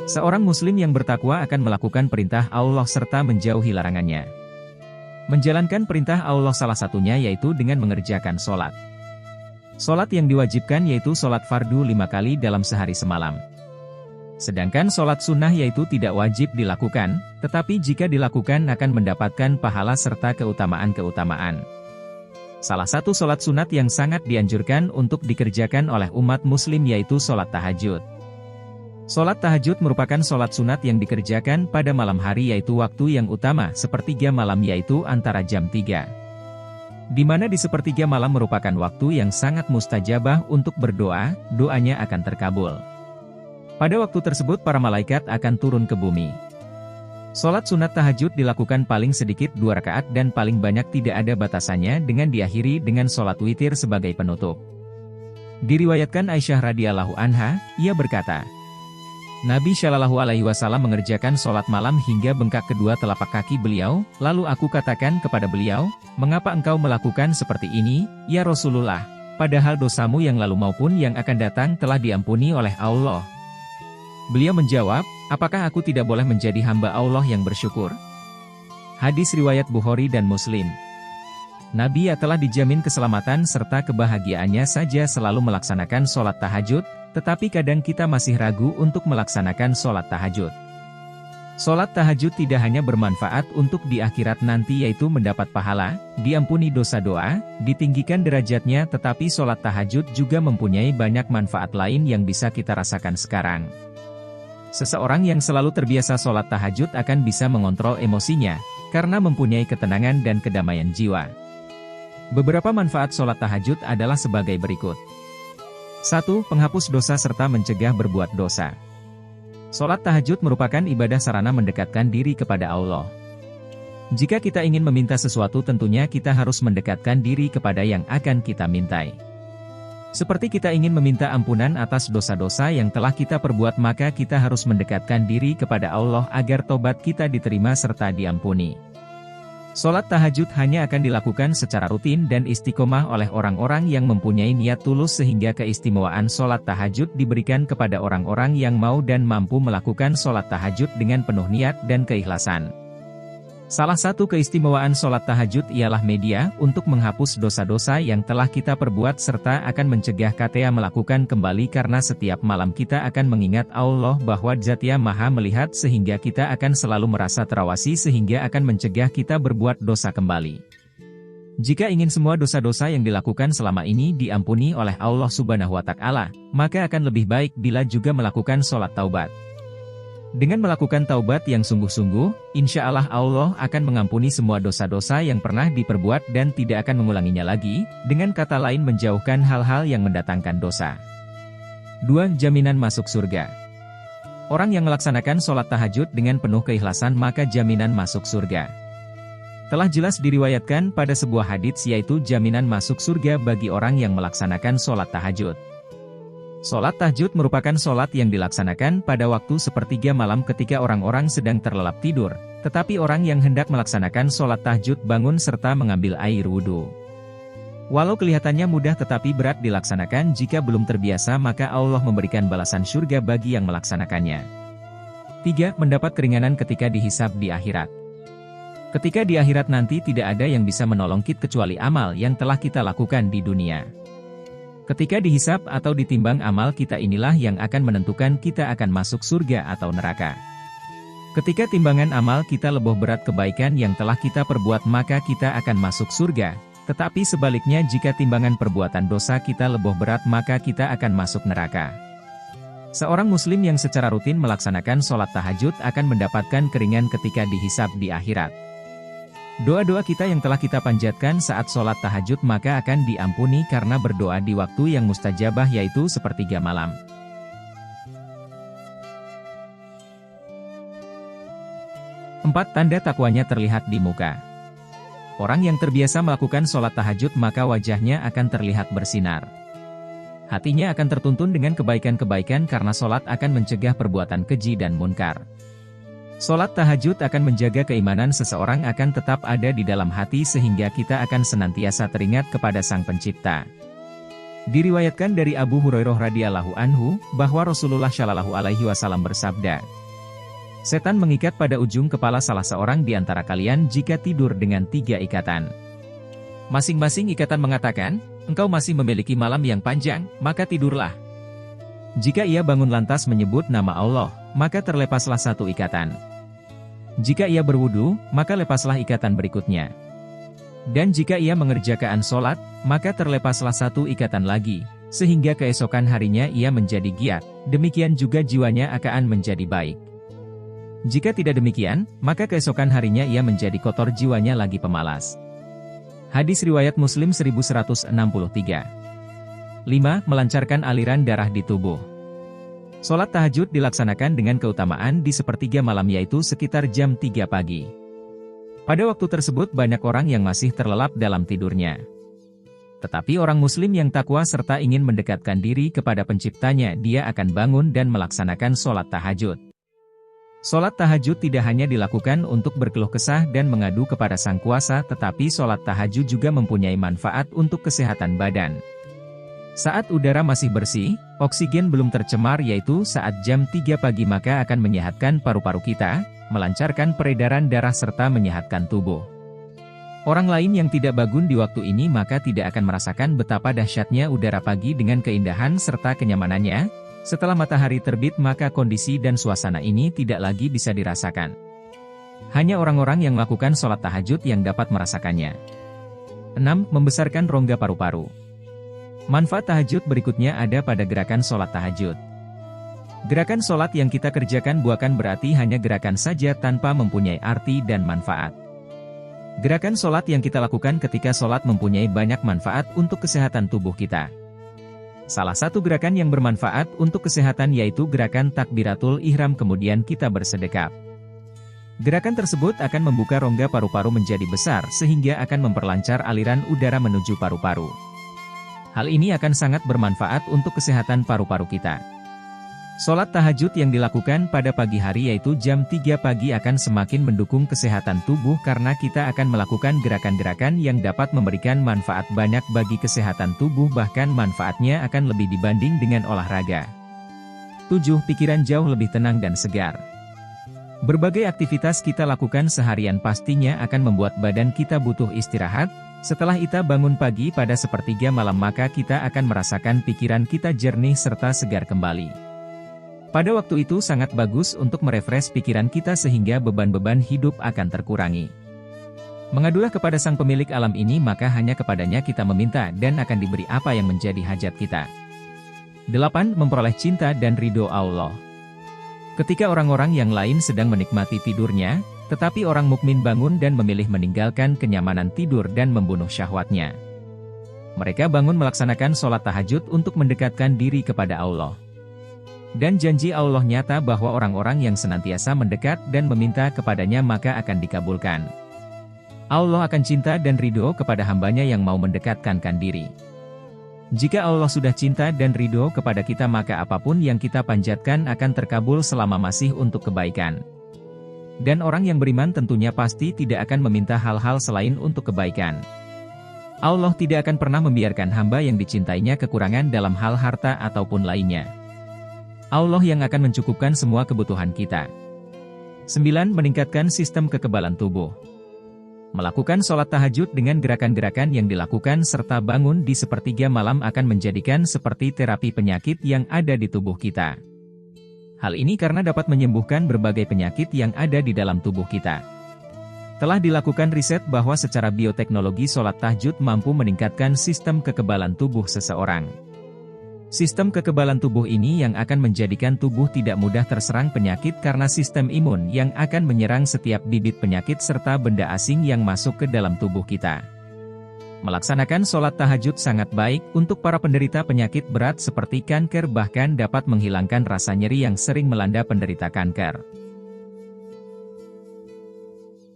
Seorang muslim yang bertakwa akan melakukan perintah Allah serta menjauhi larangannya. Menjalankan perintah Allah salah satunya yaitu dengan mengerjakan sholat. Sholat yang diwajibkan yaitu sholat fardu 5 kali dalam sehari semalam. Sedangkan sholat sunnah yaitu tidak wajib dilakukan, tetapi jika dilakukan akan mendapatkan pahala serta keutamaan-keutamaan. Salah satu sholat sunat yang sangat dianjurkan untuk dikerjakan oleh umat muslim yaitu sholat tahajud. Sholat tahajud merupakan sholat sunat yang dikerjakan pada malam hari yaitu waktu yang utama sepertiga malam yaitu antara jam 3. Di mana di sepertiga malam merupakan waktu yang sangat mustajabah untuk berdoa, doanya akan terkabul. Pada waktu tersebut para malaikat akan turun ke bumi. Sholat sunat tahajud dilakukan paling sedikit 2 rakaat dan paling banyak tidak ada batasannya dengan diakhiri dengan sholat witir sebagai penutup. Diriwayatkan Aisyah radhiyallahu anha, ia berkata, Nabi Shallallahu Alaihi Wasallam mengerjakan sholat malam hingga bengkak kedua telapak kaki beliau, lalu aku katakan kepada beliau, mengapa engkau melakukan seperti ini, ya Rasulullah, padahal dosamu yang lalu maupun yang akan datang telah diampuni oleh Allah. Beliau menjawab, apakah aku tidak boleh menjadi hamba Allah yang bersyukur? Hadis riwayat Bukhari dan Muslim. Nabi telah dijamin keselamatan serta kebahagiaannya saja selalu melaksanakan sholat tahajud, tetapi kadang kita masih ragu untuk melaksanakan sholat tahajud. Sholat tahajud tidak hanya bermanfaat untuk di akhirat nanti yaitu mendapat pahala, diampuni dosa doa, ditinggikan derajatnya tetapi sholat tahajud juga mempunyai banyak manfaat lain yang bisa kita rasakan sekarang. Seseorang yang selalu terbiasa sholat tahajud akan bisa mengontrol emosinya, karena mempunyai ketenangan dan kedamaian jiwa. Beberapa manfaat sholat tahajud adalah sebagai berikut. 1. Penghapus dosa serta mencegah berbuat dosa. Sholat tahajud merupakan ibadah sarana mendekatkan diri kepada Allah. Jika kita ingin meminta sesuatu tentunya kita harus mendekatkan diri kepada yang akan kita mintai. Seperti kita ingin meminta ampunan atas dosa-dosa yang telah kita perbuat maka kita harus mendekatkan diri kepada Allah agar tobat kita diterima serta diampuni. Sholat tahajud hanya akan dilakukan secara rutin dan istiqomah oleh orang-orang yang mempunyai niat tulus sehingga keistimewaan sholat tahajud diberikan kepada orang-orang yang mau dan mampu melakukan sholat tahajud dengan penuh niat dan keikhlasan. Salah satu keistimewaan sholat tahajud ialah media untuk menghapus dosa-dosa yang telah kita perbuat serta akan mencegah kita melakukan kembali karena setiap malam kita akan mengingat Allah bahwa Zat Yang Maha melihat sehingga kita akan selalu merasa terawasi sehingga akan mencegah kita berbuat dosa kembali. Jika ingin semua dosa-dosa yang dilakukan selama ini diampuni oleh Allah Subhanahu wa Ta'ala, maka akan lebih baik bila juga melakukan sholat taubat. Dengan melakukan taubat yang sungguh-sungguh, insya Allah Allah akan mengampuni semua dosa-dosa yang pernah diperbuat dan tidak akan mengulanginya lagi, dengan kata lain menjauhkan hal-hal yang mendatangkan dosa. 2. Jaminan masuk surga. Orang yang melaksanakan sholat tahajud dengan penuh keikhlasan maka jaminan masuk surga. Telah jelas diriwayatkan pada sebuah hadits yaitu jaminan masuk surga bagi orang yang melaksanakan sholat tahajud. Sholat tahajud merupakan sholat yang dilaksanakan pada waktu sepertiga malam ketika orang-orang sedang terlelap tidur, tetapi orang yang hendak melaksanakan sholat tahajud bangun serta mengambil air wudhu. Walau kelihatannya mudah tetapi berat dilaksanakan jika belum terbiasa maka Allah memberikan balasan surga bagi yang melaksanakannya. 3. Mendapat keringanan ketika dihisab di akhirat. Ketika di akhirat nanti tidak ada yang bisa menolong kita kecuali amal yang telah kita lakukan di dunia. Ketika dihisab atau ditimbang amal kita inilah yang akan menentukan kita akan masuk surga atau neraka. Ketika timbangan amal kita lebih berat kebaikan yang telah kita perbuat maka kita akan masuk surga, tetapi sebaliknya jika timbangan perbuatan dosa kita lebih berat maka kita akan masuk neraka. Seorang muslim yang secara rutin melaksanakan sholat tahajud akan mendapatkan keringan ketika dihisab di akhirat. Doa-doa kita yang telah kita panjatkan saat sholat tahajud maka akan diampuni karena berdoa di waktu yang mustajabah yaitu sepertiga malam. 4. Tanda takwanya terlihat di muka. Orang yang terbiasa melakukan sholat tahajud maka wajahnya akan terlihat bersinar. Hatinya akan tertuntun dengan kebaikan-kebaikan karena sholat akan mencegah perbuatan keji dan munkar. Sholat tahajud akan menjaga keimanan seseorang akan tetap ada di dalam hati sehingga kita akan senantiasa teringat kepada Sang Pencipta. Diriwayatkan dari Abu Hurairah radhiyallahu anhu, bahwa Rasulullah shallallahu alaihi wasallam bersabda, "Setan mengikat pada ujung kepala salah seorang di antara kalian jika tidur dengan 3 ikatan. Masing-masing ikatan mengatakan, engkau masih memiliki malam yang panjang, maka tidurlah. Jika ia bangun lantas menyebut nama Allah, maka terlepaslah 1 ikatan. Jika ia berwudu, maka lepaslah ikatan berikutnya. Dan jika ia mengerjakan sholat, maka terlepaslah 1 ikatan lagi, sehingga keesokan harinya ia menjadi giat, demikian juga jiwanya akan menjadi baik. Jika tidak demikian, maka keesokan harinya ia menjadi kotor, jiwanya lagi pemalas." Hadis riwayat Muslim 1163. 5. Melancarkan aliran darah di tubuh. Sholat tahajud dilaksanakan dengan keutamaan di sepertiga malam, yaitu sekitar jam 3 pagi. Pada waktu tersebut banyak orang yang masih terlelap dalam tidurnya. Tetapi orang muslim yang takwa serta ingin mendekatkan diri kepada penciptanya, dia akan bangun dan melaksanakan sholat tahajud. Sholat tahajud tidak hanya dilakukan untuk berkeluh kesah dan mengadu kepada Sang Kuasa, tetapi sholat tahajud juga mempunyai manfaat untuk kesehatan badan. Saat udara masih bersih, oksigen belum tercemar, yaitu saat jam 3 pagi, maka akan menyehatkan paru-paru kita, melancarkan peredaran darah serta menyehatkan tubuh. Orang lain yang tidak bangun di waktu ini maka tidak akan merasakan betapa dahsyatnya udara pagi dengan keindahan serta kenyamanannya. Setelah matahari terbit maka kondisi dan suasana ini tidak lagi bisa dirasakan. Hanya orang-orang yang melakukan sholat tahajud yang dapat merasakannya. 6. Membesarkan rongga paru-paru. Manfaat tahajud berikutnya ada pada gerakan sholat tahajud. Gerakan sholat yang kita kerjakan bukan berarti hanya gerakan saja tanpa mempunyai arti dan manfaat. Gerakan sholat yang kita lakukan ketika sholat mempunyai banyak manfaat untuk kesehatan tubuh kita. Salah satu gerakan yang bermanfaat untuk kesehatan yaitu gerakan takbiratul ihram, kemudian kita bersedekap. Gerakan tersebut akan membuka rongga paru-paru menjadi besar sehingga akan memperlancar aliran udara menuju paru-paru. Hal ini akan sangat bermanfaat untuk kesehatan paru-paru kita. Sholat tahajud yang dilakukan pada pagi hari yaitu jam 3 pagi akan semakin mendukung kesehatan tubuh karena kita akan melakukan gerakan-gerakan yang dapat memberikan manfaat banyak bagi kesehatan tubuh, bahkan manfaatnya akan lebih dibanding dengan olahraga. 7. Pikiran jauh lebih tenang dan segar. Berbagai aktivitas kita lakukan seharian pastinya akan membuat badan kita butuh istirahat. Setelah kita bangun pagi pada sepertiga malam maka kita akan merasakan pikiran kita jernih serta segar kembali. Pada waktu itu sangat bagus untuk merefresh pikiran kita sehingga beban-beban hidup akan terkurangi. Mengadulah kepada Sang Pemilik alam ini, maka hanya kepadanya kita meminta dan akan diberi apa yang menjadi hajat kita. 8. Memperoleh cinta dan ridho Allah. Ketika orang-orang yang lain sedang menikmati tidurnya, tetapi orang mukmin bangun dan memilih meninggalkan kenyamanan tidur dan membunuh syahwatnya. Mereka bangun melaksanakan sholat tahajud untuk mendekatkan diri kepada Allah. Dan janji Allah nyata bahwa orang-orang yang senantiasa mendekat dan meminta kepadanya maka akan dikabulkan. Allah akan cinta dan ridho kepada hambanya yang mau mendekatkan diri. Jika Allah sudah cinta dan ridho kepada kita maka apapun yang kita panjatkan akan terkabul selama masih untuk kebaikan. Dan orang yang beriman tentunya pasti tidak akan meminta hal-hal selain untuk kebaikan. Allah tidak akan pernah membiarkan hamba yang dicintainya kekurangan dalam hal harta ataupun lainnya. Allah yang akan mencukupkan semua kebutuhan kita. 9. Meningkatkan sistem kekebalan tubuh. Melakukan sholat tahajud dengan gerakan-gerakan yang dilakukan serta bangun di sepertiga malam akan menjadikan seperti terapi penyakit yang ada di tubuh kita. Hal ini karena dapat menyembuhkan berbagai penyakit yang ada di dalam tubuh kita. Telah dilakukan riset bahwa secara bioteknologi sholat tahajud mampu meningkatkan sistem kekebalan tubuh seseorang. Sistem kekebalan tubuh ini yang akan menjadikan tubuh tidak mudah terserang penyakit karena sistem imun yang akan menyerang setiap bibit penyakit serta benda asing yang masuk ke dalam tubuh kita. Melaksanakan sholat tahajud sangat baik untuk para penderita penyakit berat seperti kanker, bahkan dapat menghilangkan rasa nyeri yang sering melanda penderita kanker.